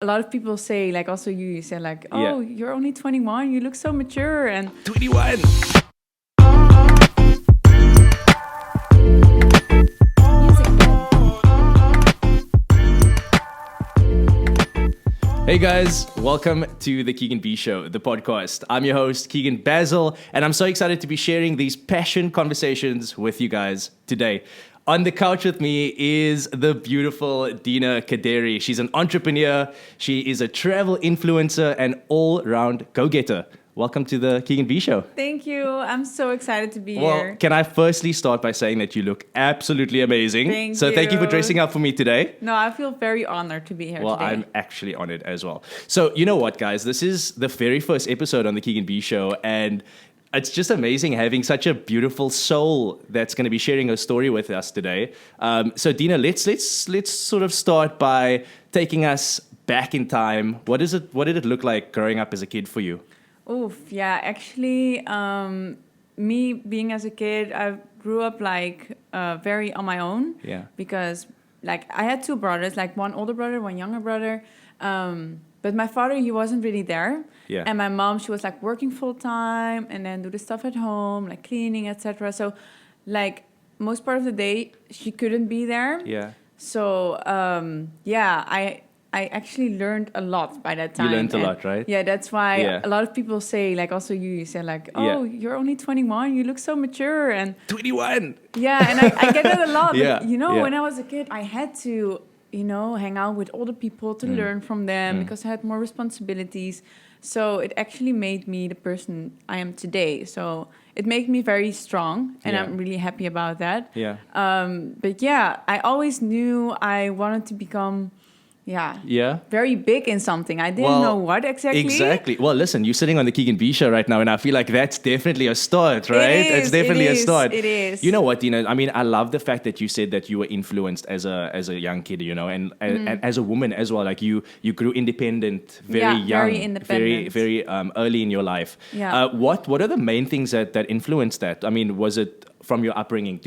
a lot of people say, like also you said like, oh, you're only 21, you look so mature. And 21. Hey guys, welcome to the Keegan B Show, the podcast. I'm your host, Keegan Basil, and I'm so excited to be sharing these passion conversations with you guys today. On the couch with me is the beautiful Dina Kaderi. She's an entrepreneur, she is a travel influencer, and all-round go-getter. Welcome to the Keegan B Show. Thank you. I'm so excited to be Well, here. can I firstly start by saying that you look absolutely amazing. Thank you for dressing up for me today. No, I feel very honored to be here Well, today. I'm actually honored as well. So, you know what, guys? This is the very first episode on the Keegan B Show, and it's just amazing having such a beautiful soul that's going to be sharing her story with us today. So, Dina, let's sort of start by taking us back in time. What did it look like growing up as a kid for you? Oof, yeah. Actually, me being as a kid, I grew up like very on my own. Yeah. Because like I had two brothers, like one older brother, one younger brother. But my father, he wasn't really there. Yeah. And my mom, she was like working full time and then do the stuff at home, like cleaning, etc. So, like most part of the day, she couldn't be there. Yeah. So, I actually learned a lot by that time. You learned a lot, right? Yeah, that's why a lot of people say, like also you said like, oh, you're only 21, you look so mature. And 21! Yeah, and I get that a lot. But, when Yeah. I was a kid, I had to, hang out with older people to learn from them because I had more responsibilities. So it actually made me the person I am today. So it made me very strong, and I'm really happy about that. Yeah. But yeah, I always knew I wanted to become... Yeah. very big in something. I didn't know what exactly. Exactly. Well, listen, you're sitting on the Keegan B Show right now, and I feel like that's definitely a start, right? It's definitely a start. It is. You know what, Dina? I mean, I love the fact that you said that you were influenced as a young kid, and as a woman as well. Like you grew independent very young, very independent, very early in your life. Yeah. What are the main things that influenced that? I mean, was it from your upbringing?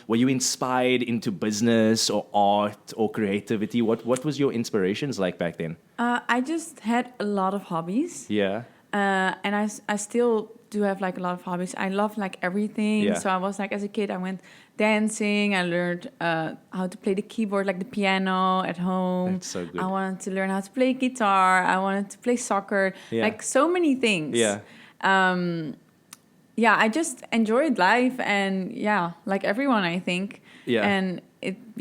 Were you inspired into business or art or creativity? What was your inspirations like back then? I just had a lot of hobbies. Yeah. And I still do have like a lot of hobbies. I love like everything. Yeah. So I was like, as a kid, I went dancing. I learned how to play the keyboard, like the piano at home. That's so good. I wanted to learn how to play guitar. I wanted to play soccer. Yeah. Like so many things. Yeah. I just enjoyed life, and like everyone, I think. Yeah. And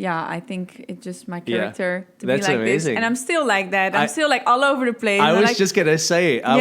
I think it's just my character to That's be like amazing. this. And I'm still like that. I'm still like all over the place. I was like, just gonna say. I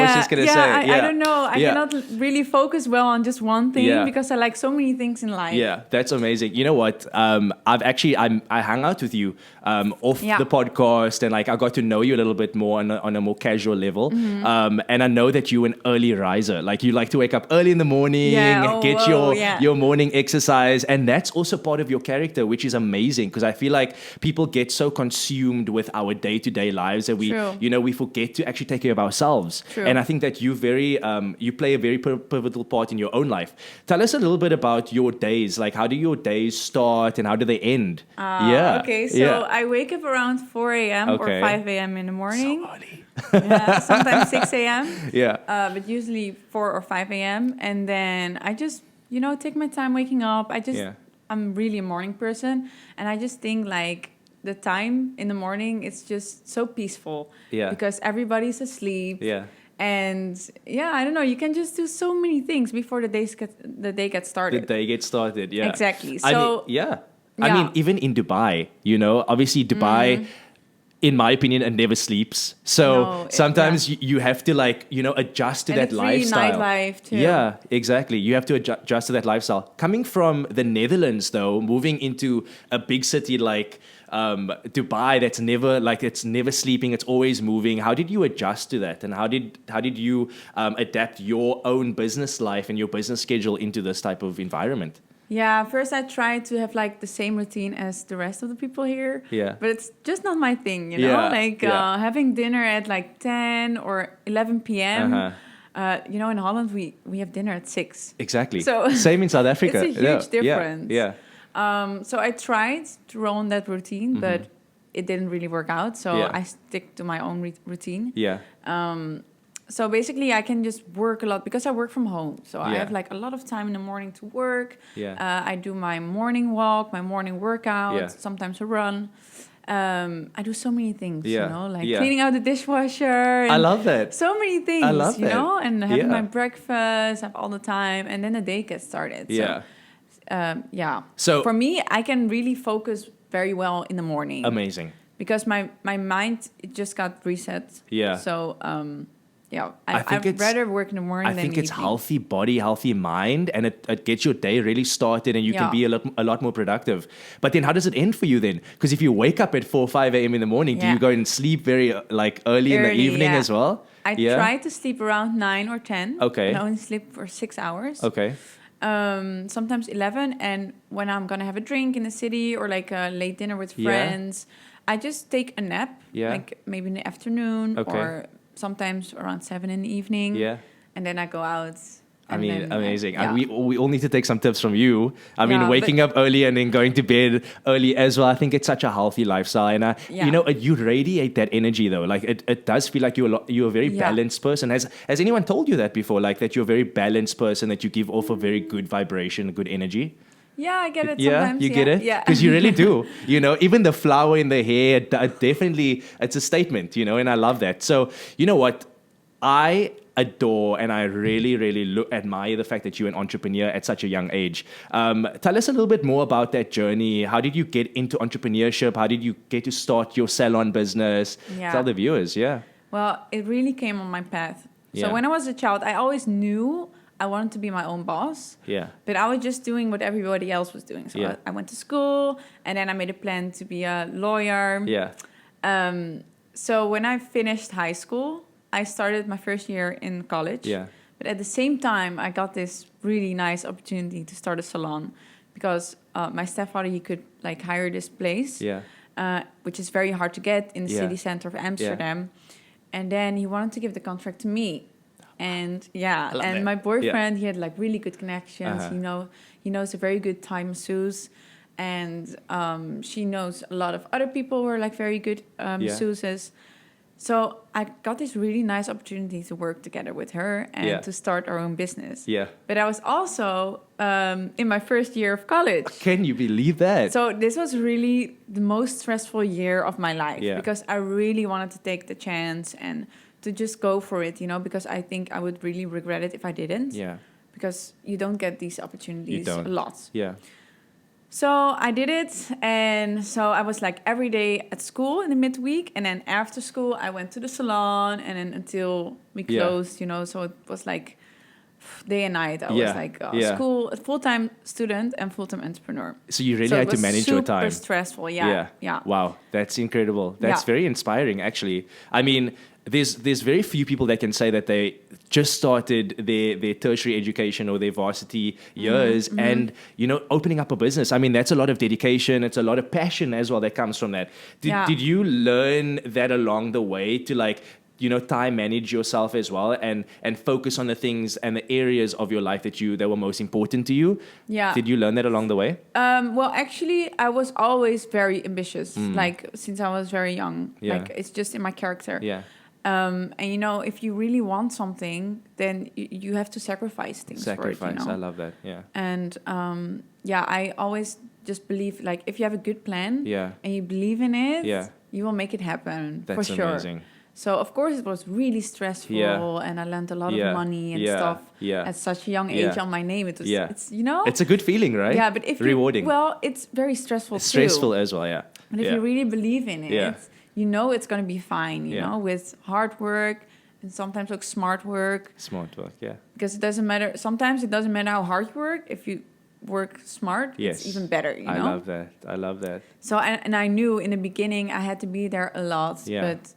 don't know. I cannot really focus well on just one thing because I like so many things in life. Yeah, that's amazing. You know what? I hung out with you off the podcast, and like I got to know you a little bit more on a more casual level. And I know that you're an early riser. Like you like to wake up early in the morning, get your morning exercise, and that's also part of your character, which is amazing because I feel like people get so consumed with our day-to-day lives that we forget to actually take care of ourselves. True. And I think that you play a very pivotal part in your own life. Tell us a little bit about your days. Like, how do your days start and how do they end? Okay, so I wake up around 4 a.m. or 5 a.m. in the morning. So early. Sometimes 6 a.m. Yeah. But usually 4 or 5 a.m. And then I just, take my time waking up. I'm really a morning person. And I just think like the time in the morning, it's just so peaceful. Yeah. Because everybody's asleep. Yeah. And I don't know, you can just do so many things before the day gets started. The day gets started, yeah. Exactly. So, I mean, even in Dubai, obviously Dubai... In my opinion, it never sleeps. So sometimes you have to adjust to that lifestyle. It's really nightlife too. Yeah, exactly. You have to adjust to that lifestyle. Coming from the Netherlands, though, moving into a big city like Dubai, it's never sleeping. It's always moving. How did you adjust to that? And how did you adapt your own business life and your business schedule into this type of environment? Yeah, first I tried to have like the same routine as the rest of the people here. Yeah. But it's just not my thing, having dinner at like 10 or 11 p.m. In Holland we have dinner at 6. Exactly. So same in South Africa. It's a huge difference. Yeah. So I tried to roll on that routine, but it didn't really work out. So Yeah. I stick to my own routine. Yeah. So basically, I can just work a lot because I work from home. So I Yeah. have like a lot of time in the morning to work. Yeah. I do my morning walk, my morning workout, Yeah. sometimes a run. I do so many things, Yeah. you know, like Yeah. cleaning out the dishwasher. I And love that. so many things, I love you that. know, and having Yeah. my breakfast, have all the time, and then the day gets started. Yeah. So, yeah. So- for me, I can really focus very well in the morning. Amazing. Because my mind, it just got reset. Yeah. So, yeah, I think I'd rather work in the morning I than think in the it's evening. healthy body, healthy mind, and it gets your day really started, and you can Yeah. be a lot more productive. But then, how does it end for you then? Because if you wake up at 4 or 5 a.m. in the morning, do Yeah. you go and sleep very early in the evening yeah. as well? I try to sleep around 9 or 10. Okay. And I only sleep for 6 hours. Okay. Sometimes 11. And when I'm going to have a drink in the city or like a late dinner with Yeah. friends, I just take a nap. Yeah. Like maybe in the afternoon Okay. or sometimes around 7 in the evening. Yeah. And then I go out. I and mean, then, amazing. yeah. And we all need to take some tips from you. I mean, Yeah, waking up early and then going to bed early as well. I think it's such a healthy lifestyle. And, Yeah. you know, you radiate that energy, though. Like, it does feel like you're a very Yeah. balanced person. Has anyone told you that before? Like, that you're a very balanced person, that you give off a very good vibration, good energy? Yeah, I get it Yeah, sometimes. you get it? Yeah. Because you really do. You know, even the flower in the hair, definitely, it's a statement, you know, and I love that. So, you know what? I adore and I really, really admire the fact that you're an entrepreneur at such a young age. Tell us a little bit more about that journey. How did you get into entrepreneurship? How did you get to start your salon business? Yeah. Tell the viewers, yeah. Well, it really came on my path. Yeah. So when I was a child, I always knew I wanted to be my own boss. Yeah. But I was just doing what everybody else was doing. So Yeah. I went to school and then I made a plan to be a lawyer. Yeah. So when I finished high school, I started my first year in college. Yeah. But at the same time, I got this really nice opportunity to start a salon because my stepfather, he could like hire this place, Yeah. which is very hard to get in the Yeah. city center of Amsterdam. And then he wanted to give the contract to me. And yeah, I love and that. my boyfriend, he had like really good connections. Uh-huh. He knows a very good Thai masseuse. And she knows a lot of other people who are like very good masseuses. So I got this really nice opportunity to work together with her and to start our own business. Yeah. But I was also in my first year of college. Can you believe that? So this was really the most stressful year of my life because I really wanted to take the chance and to just go for it, you know, because I think I would really regret it if I didn't. Yeah. Because you don't get these opportunities a lot. Yeah. So I did it, and so I was like every day at school in the midweek, and then after school I went to the salon, and then until we closed, you know, so it was like day and night. I was like school, a full-time student and full-time entrepreneur. So you really had to manage your time. Super stressful, yeah. Wow, that's incredible. That's very inspiring, actually. I mean, there's very few people that can say that they just started their tertiary education or their varsity years and, you know, opening up a business. I mean, that's a lot of dedication. It's a lot of passion as well that comes from that. Did you learn that along the way to like, you know, time manage yourself as well and focus on the things and the areas of your life that were most important to you? Yeah. Did you learn that along the way? Well, actually, I was always very ambitious, like since I was very young. Yeah. Like it's just in my character. Yeah. And you know, if you really want something, then you have to sacrifice things for it. You know? I love that. Yeah. And I always just believe like if you have a good plan, and you believe in it, you will make it happen. That's for sure. amazing. So of course it was really stressful, and I lent a lot of money and stuff at such a young age on my name. It was, it's you know, it's a good feeling, right? Yeah, but if rewarding. Well, it's very stressful. It's stressful as well, yeah. But if you really believe in it, you know it's going to be fine. You know, with hard work and sometimes like smart work. Smart work, yeah. Because it doesn't matter. Sometimes it doesn't matter how hard you work. If you work smart, it's even better. You know. I love that. So and I knew in the beginning I had to be there a lot, but.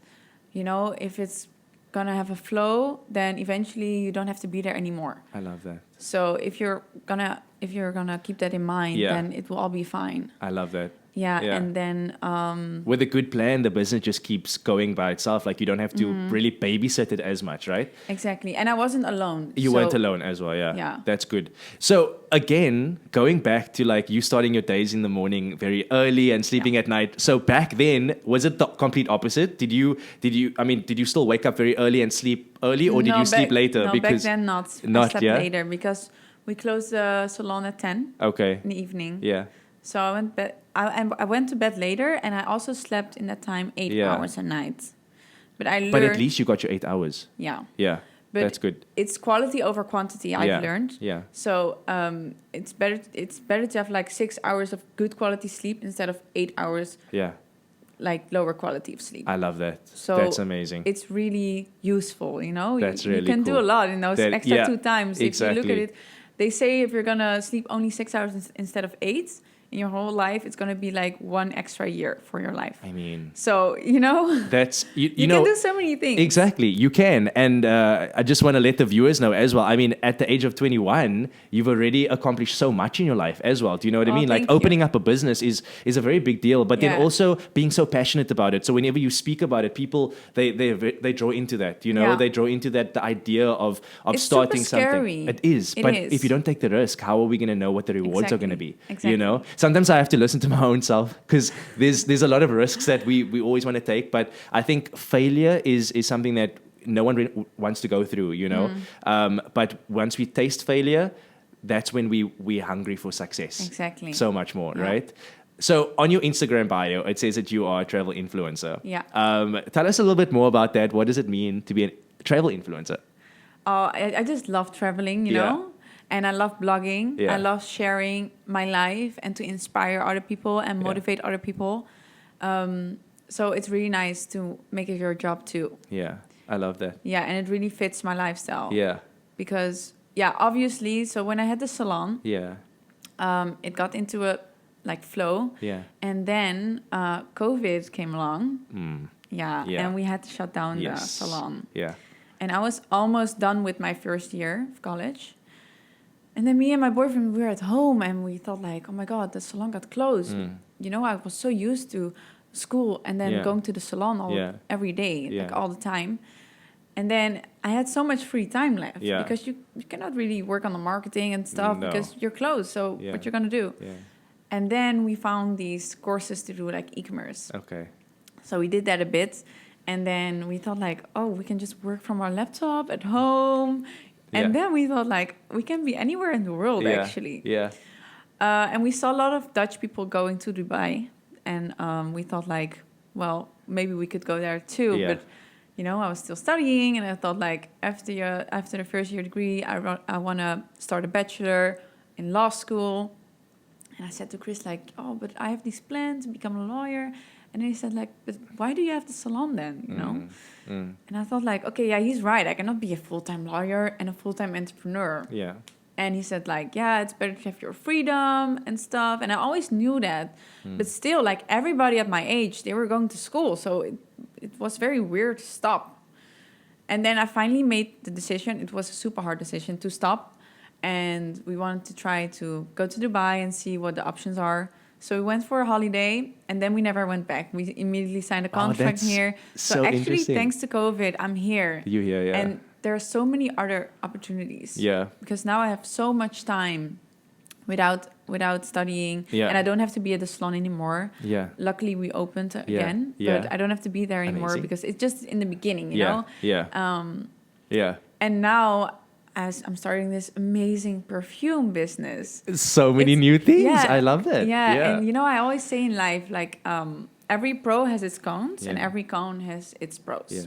You know, if it's gonna have a flow, then eventually you don't have to be there anymore. I love that. So if you're gonna keep that in mind, then it will all be fine. I love that. Yeah, Yeah. and then With a good plan, the business just keeps going by itself. Like you don't have to really babysit it as much, right? exactly. And I wasn't alone. You weren't alone as well, yeah. Yeah. That's good. So again, going back to like you starting your days in the morning very early and sleeping at night. So back then, was it the complete opposite? Did you still wake up very early and sleep early, or did you sleep later? No, back then not. I slept later because we closed the salon at 10 Okay. in the evening. Yeah. So I went to bed later, and I also slept in that time 8 hours a night. But I learned. But at least you got your 8 hours. Yeah. Yeah. But that's good. It's quality over quantity, I've learned. Yeah. So it's better to have like 6 hours of good quality sleep instead of 8 hours like lower quality of sleep. I love that. So that's amazing. It's really useful, you know. That's you can do a lot in those extra 2 times. Exactly. If you look at it, they say if you're gonna sleep only 6 hours instead of 8 in your whole life, it's gonna be like 1 extra year for your life. I mean, so you know, that's you know, can do so many things. Exactly, you can, and I just want to let the viewers know as well. I mean, at the age of 21, you've already accomplished so much in your life as well. Do you know what I mean? Like opening up a business is a very big deal, but then also being so passionate about it. So whenever you speak about it, people they draw into that. You know, they draw into that the idea of it's starting super scary. something. It is, but if you don't take the risk, how are we going to know what the rewards are going to be? Exactly. You know, sometimes I have to listen to my own self because there's a lot of risks that we always want to take, but I think failure is something that no one wants to go through, you know. But once we taste failure, that's when we're hungry for success. Exactly. So much more, right? So on your Instagram bio, it says that you are a travel influencer. Yeah. Tell us a little bit more about that. What does it mean to be a travel influencer? I just love traveling, you know. And I love blogging. Yeah. I love sharing my life and to inspire other people and motivate other people. So it's really nice to make it your job too. Yeah, I love that. Yeah, and it really fits my lifestyle. Yeah. Because, obviously, so when I had the salon, it got into a flow. Yeah. And then COVID came along. Yeah. And we had to shut down the salon. Yeah. And I was almost done with my first year of college. And then me and my boyfriend, we were at home and we thought like, oh my God, the salon got closed. You know, I was so used to school and then going to the salon every day, like all the time. And then I had so much free time left because you cannot really work on the marketing and stuff because you're closed. So what you're going to do? Yeah. And then we found these courses to do like e-commerce. Okay. So we did that a bit. And then we thought like, oh, we can just work from our laptop at home. And then we thought, like, we can be anywhere in the world, actually. Yeah. And we saw a lot of Dutch people going to Dubai. And we thought, like, well, maybe we could go there too. Yeah. But, you know, I was still studying. And I thought, like, after the first year degree, I want to start a bachelor in law school. And I said to Chris, like, oh, but I have these plans to become a lawyer. And he said, like, but why do you have the salon then, you know? And I thought, like, okay, he's right. I cannot be a full-time lawyer and a full-time entrepreneur. Yeah. And he said, like, it's better to have your freedom and stuff. And I always knew that. But still, like, everybody at my age, they were going to school. So it was very weird to stop. And then I finally made the decision. It was a super hard decision to stop. And we wanted to try to go to Dubai and see what the options are. So we went for a holiday, and then we never went back. We immediately signed a contract here. So actually, thanks to COVID, I'm here. You're here, yeah. And there are so many other opportunities. Yeah. Because now I have so much time without studying. Yeah. And I don't have to be at the salon anymore. Yeah. Luckily, we opened again. Yeah. But I don't have to be there anymore because it's just in the beginning, you know? Yeah. And now, as I'm starting this amazing perfume business. So many new things. I love that. Yeah. And, you know, I always say in life, like, every pro has its cons and every con has its pros. Yeah.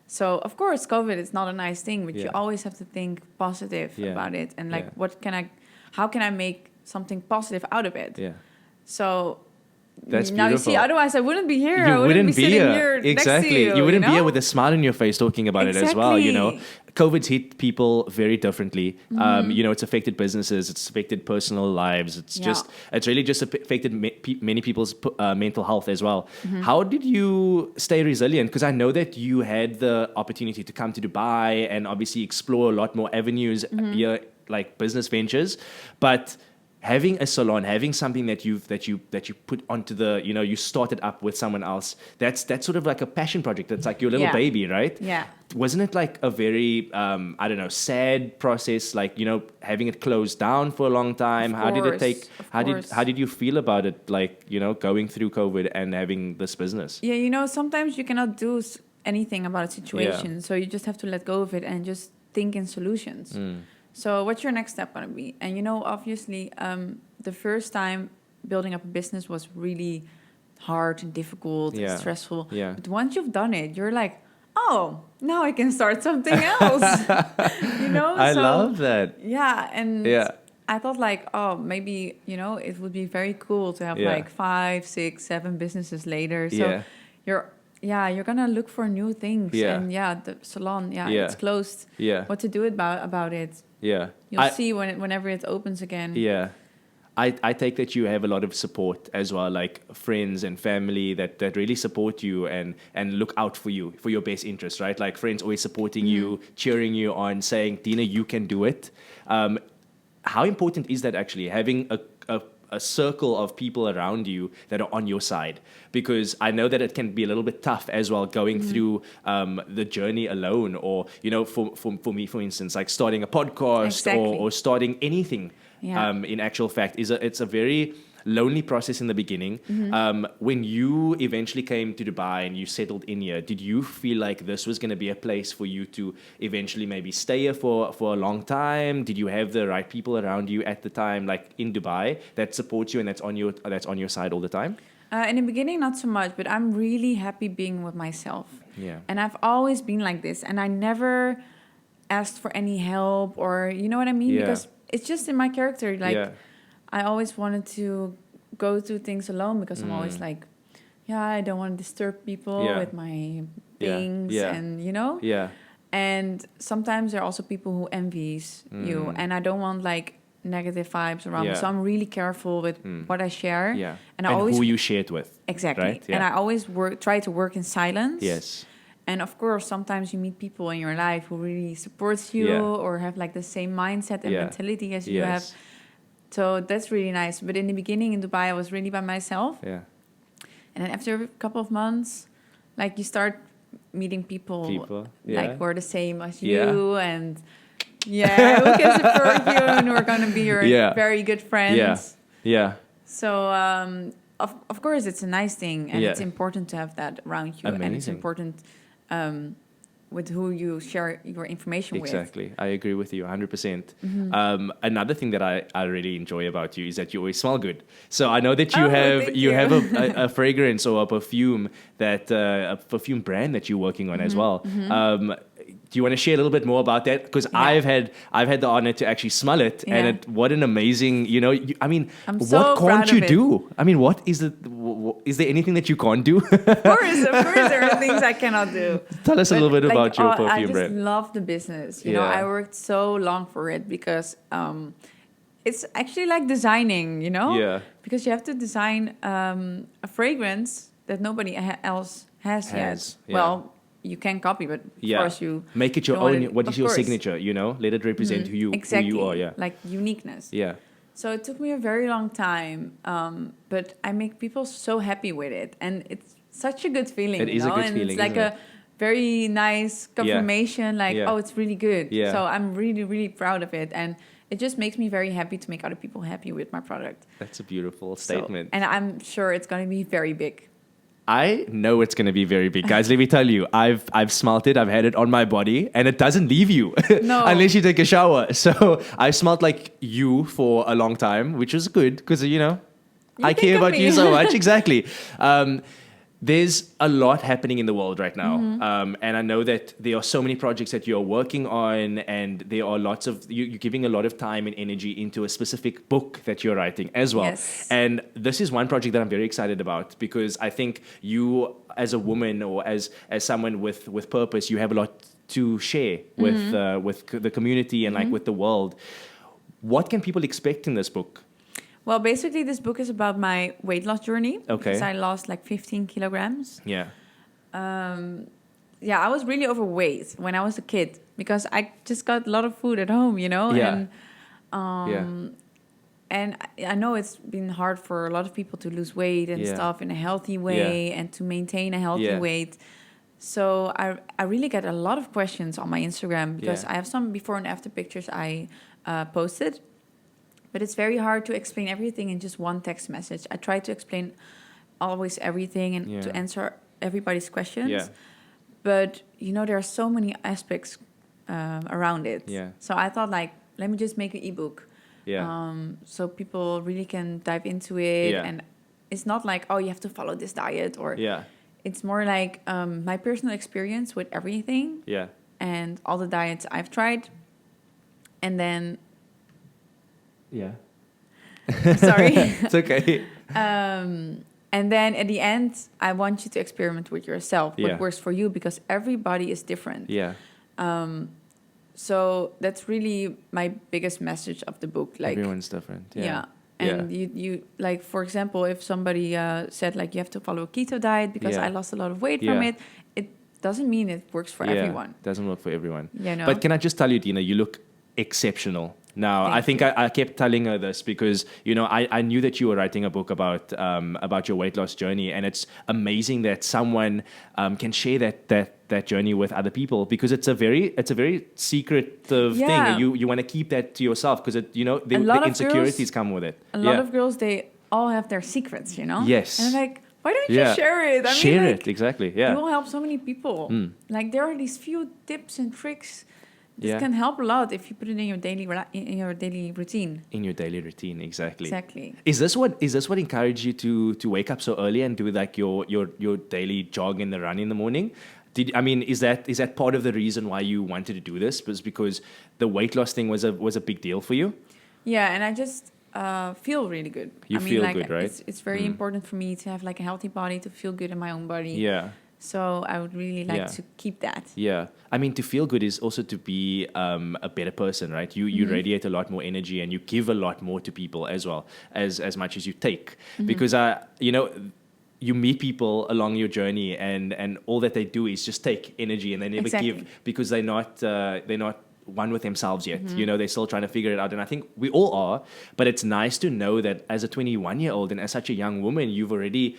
So, of course, COVID is not a nice thing, but you always have to think positive about it. And, like, how can I make something positive out of it? Yeah. So... That's now beautiful. You see, otherwise I wouldn't be here. I wouldn't be sitting here next to you. You wouldn't be here with a smile on your face talking about it as well, you know. COVID's hit people very differently. You know, it's affected businesses, it's affected personal lives. It's really just affected many people's mental health as well. How did you stay resilient? Because I know that you had the opportunity to come to Dubai and obviously explore a lot more avenues here, like business ventures. But having a salon, having something that you put onto the, you started up with someone else. That's sort of like a passion project. It's like your little baby, right? Yeah. Wasn't it like a very I don't know, sad process, like, having it closed down for a long time? How did it take? How did you feel about it, like, going through COVID and having this business? Yeah, sometimes you cannot do anything about a situation, so you just have to let go of it and just think in solutions. So what's your next step going to be? And, obviously, the first time building up a business was really hard and difficult and stressful. Yeah. But once you've done it, you're like, oh, now I can start something else. I love that. Yeah. And I thought like, oh, maybe, it would be very cool to have like 5, 6, 7 businesses later. So you're going to look for new things. Yeah. And the salon, it's closed. Yeah. What to do about it. Yeah. You'll see whenever it opens again. Yeah. I take that you have a lot of support as well, like friends and family that really support you and look out for you, for your best interest, right? Like friends always supporting you, cheering you on, saying, Dina, you can do it. How important is that actually, having a circle of people around you that are on your side? Because I know that it can be a little bit tough as well, going through the journey alone, or, for me, for instance, like starting a podcast or starting anything. In actual fact, it's a very lonely process in the beginning. When you eventually came to Dubai and you settled in here, did you feel like this was going to be a place for you to eventually maybe stay here for a long time? Did you have the right people around you at the time, like in Dubai, that support you and that's on your side all the time? In the beginning, not so much, but I'm really happy being with myself. Yeah. And I've always been like this, and I never asked for any help, or you know what I mean? Yeah. Because it's just in my character. Like, I always wanted to go through things alone because I'm always like, I don't want to disturb people with my things, and Yeah. And sometimes there are also people who envies you, and I don't want like negative vibes around me. So I'm really careful with what I share. Yeah. And I always who you share it with. Exactly. Right? Yeah. And I always try to work in silence. Yes. And of course, sometimes you meet people in your life who really supports you or have like the same mindset and mentality as you have. So that's really nice. But in the beginning in Dubai, I was really by myself. Yeah. And then after a couple of months, like you start meeting people like who are the same as you, and who can support you and who are going to be your very good friends. Yeah. So of course, it's a nice thing, and it's important to have that around you. Amazing. And it's important with who you share your information with. Exactly. I agree with you 100%. Another thing that I really enjoy about you is that you always smell good. So I know that you have a fragrance or a perfume a perfume brand that you're working on as well. Do you want to share a little bit more about that? Because I've had the honor to actually smell it, and what an amazing, what can't you do? I mean, what is it? Is there anything that you can't do? Of course, there are things I cannot do. Tell us a little bit about your perfume brand. I just love the business. You know, I worked so long for it because it's actually like designing. Because you have to design a fragrance that nobody else has yet. Yeah. Well, you can copy, but of course you make it your own. What is your signature? Let it represent who you are. Yeah, like uniqueness. Yeah. So it took me a very long time, but I make people so happy with it, and it's such a good feeling. It is a good feeling. It's like a very nice confirmation. Like, oh, it's really good. Yeah. So I'm really, really proud of it, and it just makes me very happy to make other people happy with my product. That's a beautiful statement, and I'm sure it's going to be very big. I know it's going to be very big, guys. Let me tell you, I've smelt it. I've had it on my body, and it doesn't leave you unless you take a shower. So I smelled like you for a long time, which was good because I care about you so much. Exactly. There's a lot happening in the world right now, and I know that there are so many projects that you're working on, and there are lots of you're giving a lot of time and energy into a specific book that you're writing as well. Yes. And this is one project that I'm very excited about because I think you, as a woman or as someone with purpose, you have a lot to share with the community and like with the world. What can people expect in this book? Well, basically, this book is about my weight loss journey. Okay. Because I lost like 15 kilograms. Yeah. I was really overweight when I was a kid because I just got a lot of food at home, Yeah. And and I know it's been hard for a lot of people to lose weight and stuff in a healthy way and to maintain a healthy weight. So I really get a lot of questions on my Instagram because I have some before and after pictures I posted. But it's very hard to explain everything in just one text message. I try to explain always everything and to answer everybody's questions. Yeah. But, you know, there are so many aspects around it. Yeah. So I thought, like, let me just make an ebook. Yeah. So people really can dive into it. Yeah. And it's not like, oh, you have to follow this diet. Or it's more like my personal experience with everything. Yeah. And all the diets I've tried. And then... Yeah. Sorry. It's okay. And then at the end, I want you to experiment with yourself, what works for you, because everybody is different. Yeah. So that's really my biggest message of the book. Like, everyone's different. Yeah. And you like, for example, if somebody said, like, you have to follow a keto diet because I lost a lot of weight from it, it doesn't mean it works for everyone. It doesn't work for everyone. You know? But can I just tell you, Dina, you look exceptional. Now, I think I kept telling her this because, you know, I knew that you were writing a book about your weight loss journey. And it's amazing that someone can share that journey with other people, because it's a very secretive thing. You want to keep that to yourself because, the insecurities come with it. A lot of girls, they all have their secrets, you know? Yes. And I'm like, why don't you share it? Share it, exactly. Yeah. You will help so many people. Like, there are these few tips and tricks. This can help a lot if you put it in your daily routine. In your daily routine, exactly. Exactly. Is this what encouraged you to wake up so early and do like your daily jog and the run in the morning? Is that part of the reason why you wanted to do this? Was because the weight loss thing was a big deal for you? Yeah, and I just feel really good. You feel good, right? It's very important for me to have like a healthy body, to feel good in my own body. Yeah. So I would really like to keep that. Yeah. I mean, to feel good is also to be a better person, right? You radiate a lot more energy and you give a lot more to people as well as much as you take. Because, you meet people along your journey and all that they do is just take energy and they never give because they're not one with themselves yet. You know, they're still trying to figure it out. And I think we all are, but it's nice to know that as a 21-year-old and as such a young woman, you've already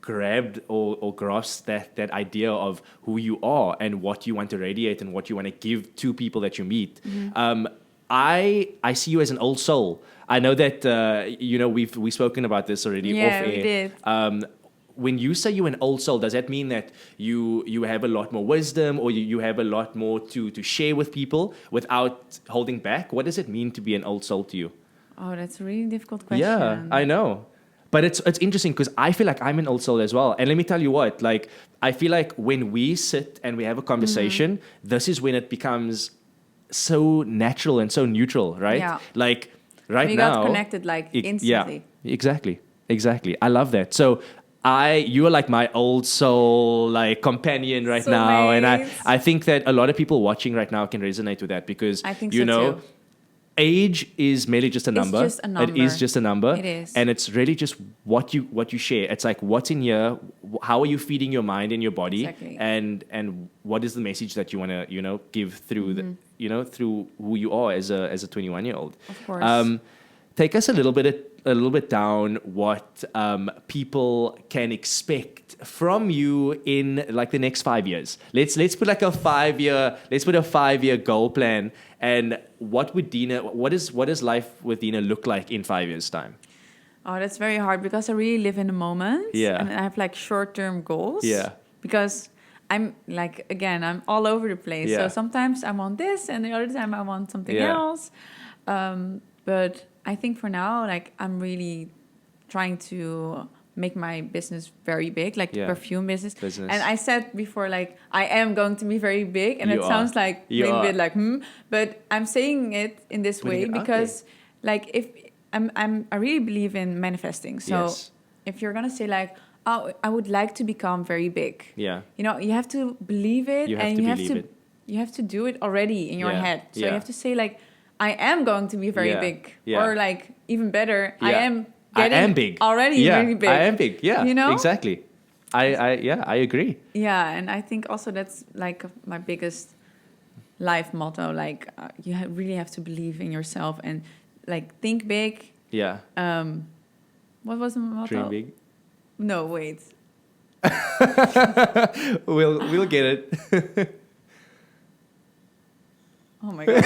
grabbed or grasped that idea of who you are and what you want to radiate and what you want to give to people that you meet. I see you as an old soul. I know that, we've spoken about this already off air. We did. When you say you're an old soul, does that mean that you have a lot more wisdom or you have a lot more to share with people without holding back? What does it mean to be an old soul to you? Oh, that's a really difficult question. Yeah, I know. But it's interesting because I feel like I'm an old soul as well. And let me tell you what, like, I feel like when we sit and we have a conversation, this is when it becomes so natural and so neutral, right? Yeah. Like right we now. We got connected like instantly. Yeah, exactly. I love that. So you are like my old soul, like companion right now. And I think that a lot of people watching right now can resonate with that because, I think too. Age is merely just a number. It's just a number. It is just a number. It is. And it's really just what you share. It's like what's in here, how are you feeding your mind and your body? Exactly. And what is the message that you want to, give through through who you are as a 21-year-old. Of course. Take us a little bit down what people can expect from you in like the next 5 years. Let's put like a 5-year goal plan. And what does life with Dina look like in 5 years' time? Oh, that's very hard because I really live in the moment. Yeah. And I have like short-term goals. Yeah. Because I'm like, again, I'm all over the place. Yeah. So sometimes I want this and the other time I want something else. But I think for now, like, I'm really trying to make my business very big, like the perfume business. And I said before, like, I am going to be very big, and sounds like maybe a bit like, but I'm saying it in this way because, like, if I really believe in manifesting. So if you're gonna say like, oh, I would like to become very big. Yeah. You have to believe it, you have to do it already in your head. So you have to say like, I am going to be very big, or like even better, I am big already. Really big. I am big. Yeah, exactly. I agree. Yeah, and I think also that's like my biggest life motto. Like you really have to believe in yourself and like think big. Yeah. What was the motto? Dream big. No, wait. We'll get it. Oh my god.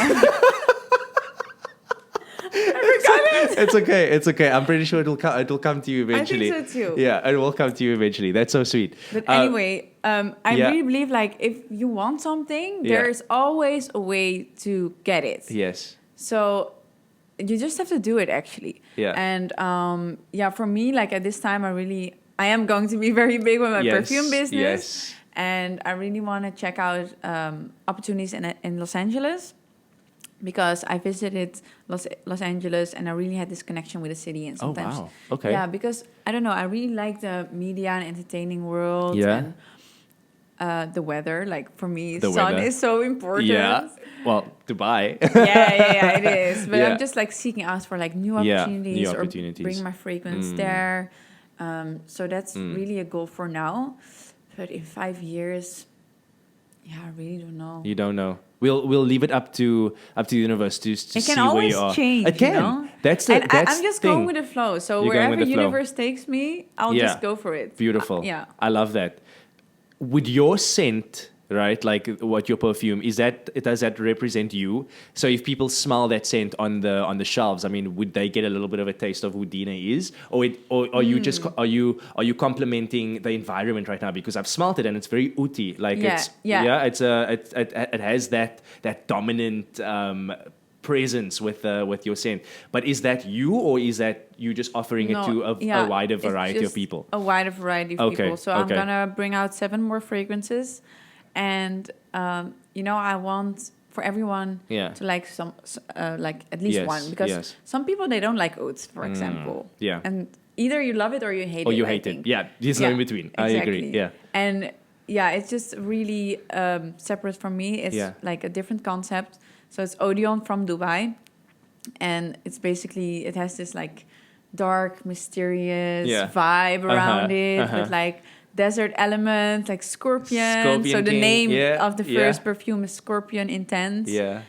It's okay. It's okay. I'm pretty sure it'll come to you eventually. I think so too. Yeah, it will come to you eventually. That's so sweet. But anyway, I really believe like if you want something, there's always a way to get it. Yes. So you just have to do it actually. Yeah. And for me, like at this time, I am going to be very big with my perfume business. Yes. And I really want to check out opportunities in Los Angeles. Because I visited Los Angeles and I really had this connection with the city. And sometimes, oh, wow. Okay. Yeah, because I don't know, I really like the media and entertaining world. Yeah. And the weather, like for me, The sun weather. is so important. Yeah. Well, Dubai. yeah, it is. But Yeah. I'm just like seeking out for like new opportunities, new or opportunities. bring my fragrance there. So that's really a goal for now. But in 5 years, I really don't know. You don't know. We'll leave it up to the universe to see where you are. It can always change. It can. You know? That's the and that's I'm just thing. going with the flow. So You're going wherever with the flow. universe takes me, I'll just go for it. Beautiful. Yeah. I love that. With your scent, right? Like what your perfume does that represent you? So if people smell that scent on the shelves, I mean, would they get a little bit of a taste of who Dina is, or are you just are you complimenting the environment right now? Because I've smelled it and it's very ooty. Like it has that dominant presence with your scent. But is that you, or is that you just offering it to a wider variety of people? A wider variety of people. So I'm gonna bring out 7 more fragrances. And I want for everyone to like some like at least one, because some people, they don't like oats, for example. Yeah. And either you love it or you hate it. Or you hate it. Yeah. There's no in between. Exactly. I agree. Yeah. And it's just really separate from me. It's like a different concept. So it's Odeon from Dubai, and it's basically, it has this like dark, mysterious vibe around it with like desert elements, like scorpion. So the name of the first perfume is Scorpion Intense. Yeah.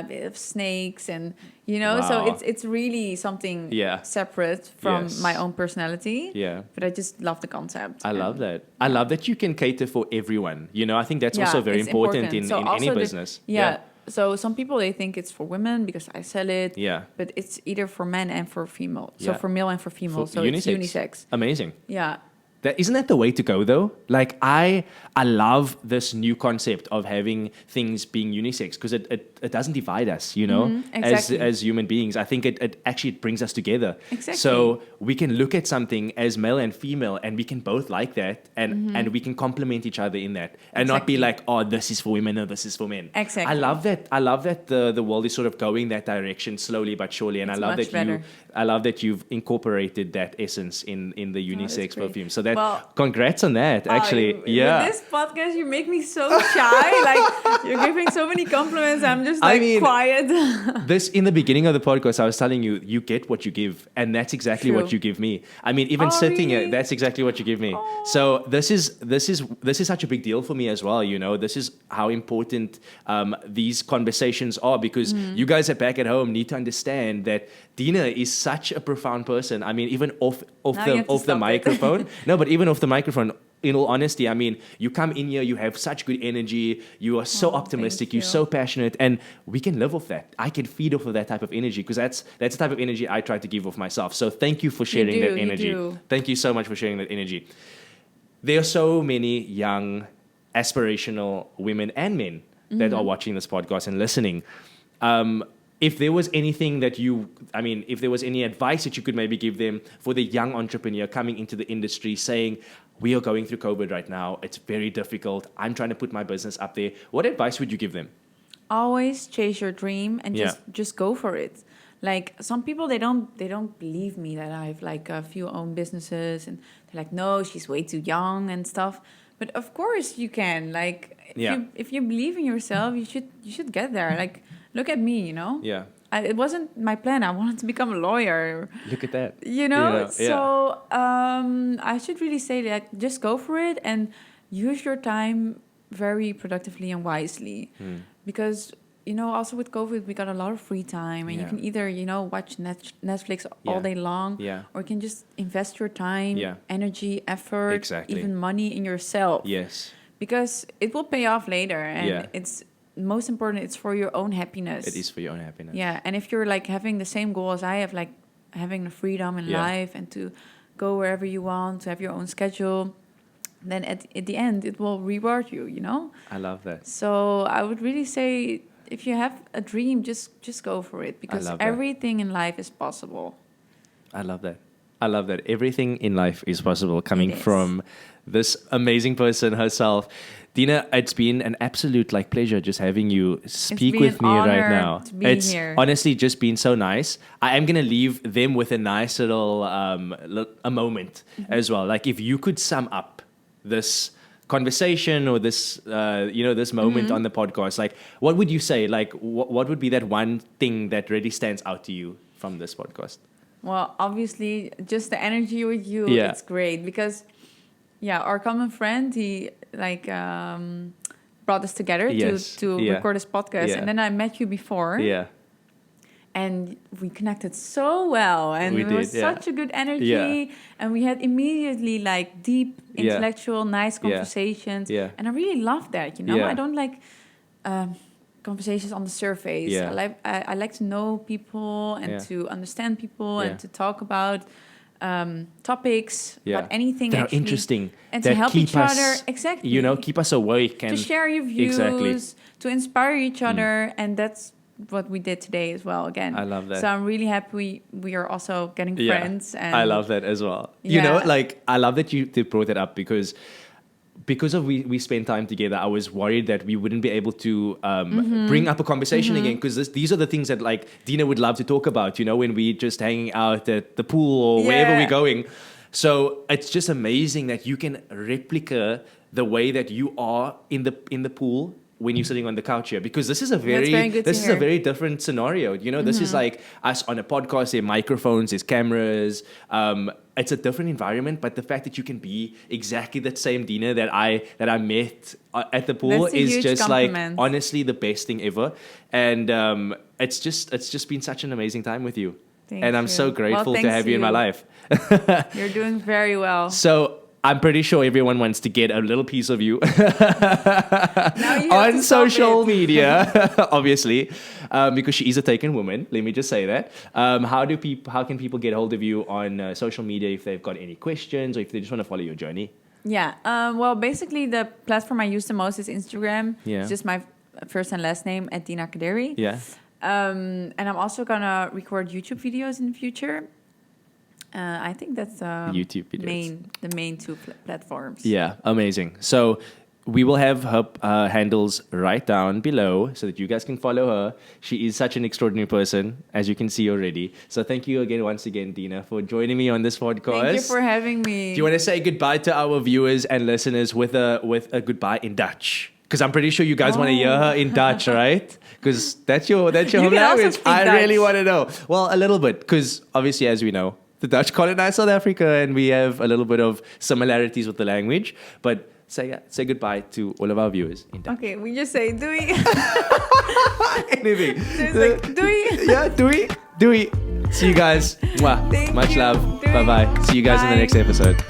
Bit of snakes, and so it's really something separate from my own personality. Yeah. But I just love the concept. I love that. I love that you can cater for everyone. I think that's also very important in any business. So some people, they think it's for women because I sell it. Yeah. But it's either for men and for female. So for male and for female. So unisex. It's unisex. Amazing. Yeah. Isn't that the way to go, though? Like, I love this new concept of having things being unisex, because it doesn't divide us, exactly. as human beings. I think it actually brings us together. Exactly. So we can look at something as male and female, and we can both like that, and we can complement each other in that, and not be like, oh, this is for women or this is for men. Exactly. I love that the world is sort of going that direction slowly but surely, and I love that you've incorporated that essence in the unisex perfume. So that. Congrats on that, actually. With this podcast, you make me so shy. Like, you're giving so many compliments. I'm just quiet. This, in the beginning of the podcast, I was telling you, you get what you give. And that's exactly what you give me. I mean, even sitting here, that's exactly what you give me. Oh. So this is such a big deal for me as well. This is how important these conversations are, because you guys are back at home need to understand that Dina is such a profound person. I mean, even off the microphone. No, but even off the microphone, in all honesty, I mean, you come in here, you have such good energy, you are so optimistic, you're so passionate, and we can live off that. I can feed off of that type of energy, because that's the type of energy I try to give off myself. So thank you for sharing that energy. Thank you so much for sharing that energy. There are so many young, aspirational women and men that are watching this podcast and listening. If there was anything if there was any advice that you could maybe give them for the young entrepreneur coming into the industry, saying, we are going through COVID right now, it's very difficult, I'm trying to put my business up there, what advice would you give them? Always chase your dream and just go for it. Like, some people, they don't believe me that I have like a few own businesses, and they're like, no, she's way too young and stuff. But of course you can. Like, if you believe in yourself, you should get there. Like, look at me, Yeah. It wasn't my plan. I wanted to become a lawyer. Look at that. So I should really say that just go for it and use your time very productively and wisely. Because also with COVID, we got a lot of free time, and you can either, watch Netflix all day long, or you can just invest your time, energy, effort, even money in yourself. Yes. Because it will pay off later, and it's most important. It's for your own happiness. It is for your own happiness. Yeah, and if you're like having the same goal as I have, like having the freedom in life and to go wherever you want, to have your own schedule, then at the end it will reward you. I love that. So I would really say, if you have a dream, just go for it, because everything in life is possible. I love that. Everything in life is possible, coming from this amazing person herself. Dina, it's been an absolute pleasure just having you speak with me right now. It's here. Honestly just been so nice. I am going to leave them with a nice little a moment as well. Like, if you could sum up this conversation or this this moment on the podcast, like, what would you say? Like, what would be that one thing that really stands out to you from this podcast? Well, obviously, just the energy with you, it's great, because our common friend, he brought us together to record this podcast, and then I met you before, and we connected so well, and it was such a good energy, and we had immediately deep, intellectual, nice conversations, and I really love that. I don't like conversations on the surface. I like to know people and to understand people and to talk about topics, about anything that are interesting, and that to help keep each us, other. keep us awake, and to share your views, to inspire each other, and that's what we did today as well. Again, I love that. So I'm really happy we are also getting friends. And I love that as well. I love that you brought that up, because we spent time together, I was worried that we wouldn't be able to bring up a conversation again, because these are the things that Dina would love to talk about, when we just hanging out at the pool or wherever we're going. So it's just amazing that you can replicate the way that you are in the pool when you're sitting on the couch here, because this is a very different scenario. This is like us on a podcast. There are microphones, there's cameras. It's a different environment, but the fact that you can be exactly that same Dina that I met at the pool is just compliment. Honestly the best thing ever. And it's just been such an amazing time with you. Thank I'm you. so grateful to have you in my life. You're doing very well. So I'm pretty sure everyone wants to get a little piece of you on social media, obviously, because she is a taken woman. Let me just say that. How can people get hold of you on social media if they've got any questions or if they just want to follow your journey? Yeah. Well, basically, the platform I use the most is Instagram. Yeah. It's just my first and last name at Dina Kaderi. Yeah. And I'm also gonna record YouTube videos in the future. I think that's YouTube videos. The main two platforms. Yeah, amazing. So we will have her handles right down below so that you guys can follow her. She is such an extraordinary person, as you can see already. So thank you once again, Dina, for joining me on this podcast. Thank you for having me. Do you want to say goodbye to our viewers and listeners with a goodbye in Dutch? Because I'm pretty sure you guys want to hear her in Dutch, right? Because that's your home language. I really want to know. Well, a little bit, because obviously, as we know, the Dutch colonized South Africa, and we have a little bit of similarities with the language. But say goodbye to all of our viewers in Dutch. Okay, we just say doei. Anything. So it's like doei. Yeah, doei. See you guys. Mwah. Thank Much you. love. Doei. Bye-bye. See you guys in the Bye. next episode.